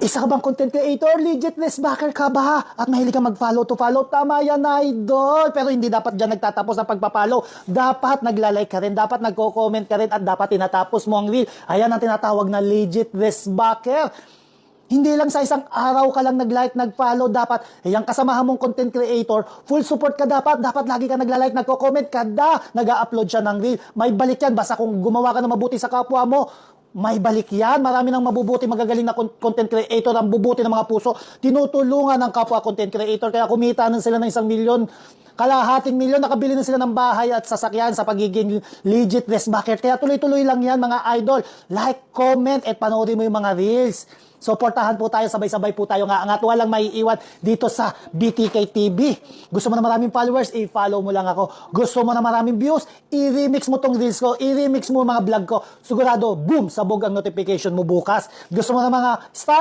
Isa ka bang content creator? Legit backer ka ba? At mahilig ka mag-follow to follow? Tama yan, idol! Pero hindi dapat dyan nagtatapos ang pagpapollow. Dapat nagla-like ka rin, dapat nagko-comment ka rin, at dapat tinatapos mo ang reel. Ayan ang tinatawag na legit backer. Hindi lang sa isang araw ka lang nag-like, nag-follow, dapat yung kasamahan mong content creator, full support ka dapat lagi ka nagla-like, nagko-comment kada nag-upload siya ng reel. May balik yan, basta kung gumawa ka ng mabuti sa kapwa mo, may balik yan. Marami ng mabubuti, magagaling na content creator, ang bubuti ng mga puso, tinutulungan ng kapwa content creator, kaya kumita na sila ng 1 milyon, kalahating milyon, nakabili na sila ng bahay at sasakyan sa pagiging legit backer. Kaya tuloy-tuloy lang yan, mga idol. Like, comment, at panoorin mo yung mga reels. Suportahan po tayo, sabay-sabay po tayo nga angat. Walang maiiwan dito sa BTK TV. Gusto mo na maraming followers, i-follow mo lang ako. Gusto mo na maraming views, i-remix mo tong reels ko, i-remix mo mga vlog ko. Sigurado, boom, sabog ang notification mo bukas. Gusto mo na mga star